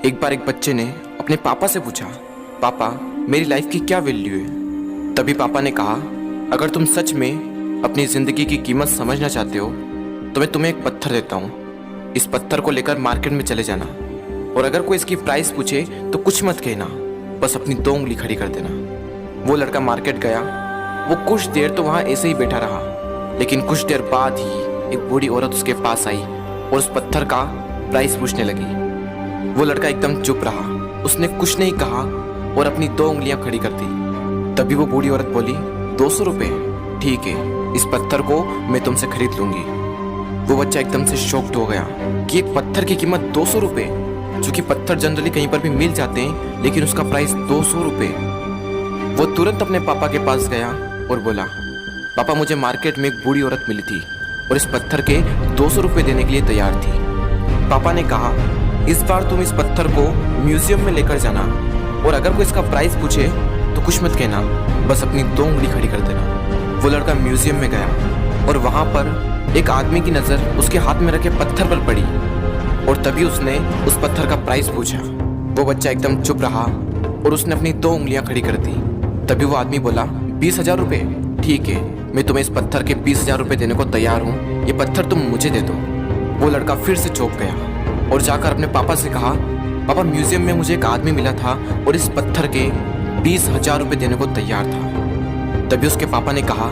एक बार एक बच्चे ने अपने पापा से पूछा, पापा मेरी लाइफ की क्या वैल्यू है। तभी पापा ने कहा, अगर तुम सच में अपनी ज़िंदगी की कीमत समझना चाहते हो तो मैं तुम्हें एक पत्थर देता हूँ। इस पत्थर को लेकर मार्केट में चले जाना और अगर कोई इसकी प्राइस पूछे तो कुछ मत कहना, बस अपनी 2 उंगली खड़ी कर देना। वो लड़का मार्केट गया। वो कुछ देर तो वहाँ ऐसे ही बैठा रहा, लेकिन कुछ देर बाद ही एक बूढ़ी औरत उसके पास आई और उस पत्थर का प्राइस पूछने लगी। वो लड़का एकदम चुप रहा, उसने कुछ नहीं कहा और अपनी 2 उंगलियां खड़ी कर दी। तभी वो बूढ़ी औरत बोली, 200 रुपये, ठीक है, इस पत्थर को मैं तुमसे खरीद लूंगी। वो बच्चा एकदम से शॉक्ड हो गया कि एक पत्थर की कीमत 200 रुपये, जो कि पत्थर जनरली कहीं पर भी मिल जाते हैं, लेकिन उसका प्राइस 200 रुपये। वो तुरंत अपने पापा के पास गया और बोला, पापा मुझे मार्केट में एक बूढ़ी औरत मिली थी और इस पत्थर के 200 रुपये देने के लिए तैयार थी। पापा ने कहा, इस बार तुम इस पत्थर को म्यूजियम में लेकर जाना और अगर कोई इसका प्राइस पूछे तो कुछ मत कहना, बस अपनी 2 उंगली खड़ी कर देना। वो लड़का म्यूजियम में गया और वहाँ पर एक आदमी की नज़र उसके हाथ में रखे पत्थर पर पड़ी और तभी उसने उस पत्थर का प्राइस पूछा। वो बच्चा एकदम चुप रहा और उसने अपनी 2 उंगलियां खड़ी कर दी। तभी वो आदमी बोला, 20,000 रुपये, ठीक है, मैं तुम्हें इस पत्थर के 20,000 रुपये देने को तैयार हूँ, ये पत्थर तुम मुझे दे दो। वो लड़का फिर से चौंक गया और जाकर अपने पापा से कहा, पापा म्यूजियम में मुझे एक आदमी मिला था और इस पत्थर के 20,000 रुपये देने को तैयार था। तभी उसके पापा ने कहा,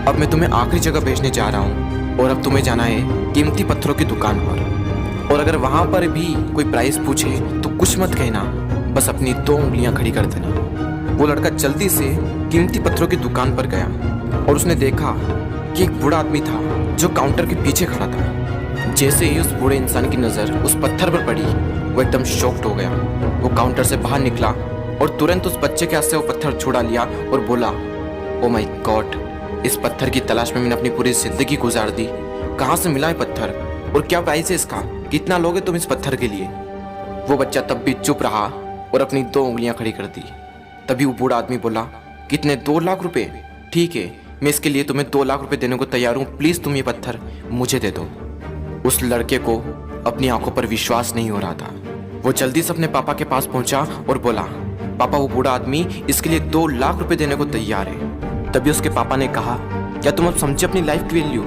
अब मैं तुम्हें आखिरी जगह भेजने जा रहा हूँ और अब तुम्हें जाना है कीमती पत्थरों की दुकान पर और अगर वहाँ पर भी कोई प्राइस पूछे तो कुछ मत कहना, बस अपनी 2 उंगलियां खड़ी कर देना। वो लड़का जल्दी से कीमती पत्थरों की दुकान पर गया और उसने देखा कि एक बूढ़ा आदमी था जो काउंटर के पीछे खड़ा था। जैसे ही उस बूढ़े इंसान की नज़र उस पत्थर पर पड़ी, वो एकदम शॉक्ड हो गया। वो काउंटर से बाहर निकला और तुरंत उस बच्चे के हाथ से वो पत्थर छुड़ा लिया और बोला, ओ माय गॉड, इस पत्थर की तलाश में मैंने अपनी पूरी जिंदगी गुजार दी। कहाँ से मिला है पत्थर और क्या प्राइस है इसका, कितना लोगे तुम इस पत्थर के लिए। वो बच्चा तब भी चुप रहा और अपनी 2 उंगलियां खड़ी कर दी। तभी वो बूढ़ा आदमी बोला, कितने, 2 लाख रुपए, ठीक है, मैं इसके लिए तुम्हें 2 लाख रुपए देने को तैयार हूँ, प्लीज़ तुम ये पत्थर मुझे दे दो। उस लड़के को अपनी आंखों पर विश्वास नहीं हो रहा था। वो जल्दी से अपने पापा के पास पहुंचा और बोला, पापा वो बूढ़ा आदमी इसके लिए 2 लाख रुपए देने को तैयार है। तभी उसके पापा ने कहा, क्या तुम अब समझे अपनी लाइफ की वैल्यू?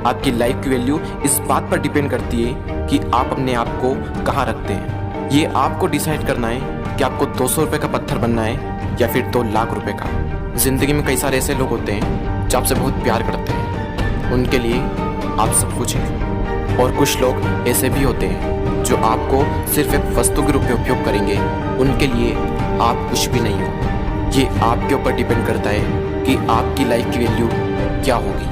आपकी लाइफ की वैल्यू इस बात पर डिपेंड करती है कि आप अपने आप को कहाँ रखते हैं। ये आपको डिसाइड करना है कि आपको 200 रुपये का पत्थर बनना है या फिर 2 लाख रुपए का। जिंदगी में कई सारे ऐसे लोग होते हैं जो आपसे बहुत प्यार करते हैं, उनके लिए आप सब कुछ हैं, और कुछ लोग ऐसे भी होते हैं जो आपको सिर्फ एक वस्तु के रूप में उपयोग करेंगे, उनके लिए आप कुछ भी नहीं हो। ये आपके ऊपर डिपेंड करता है कि आपकी लाइफ की वैल्यू क्या होगी।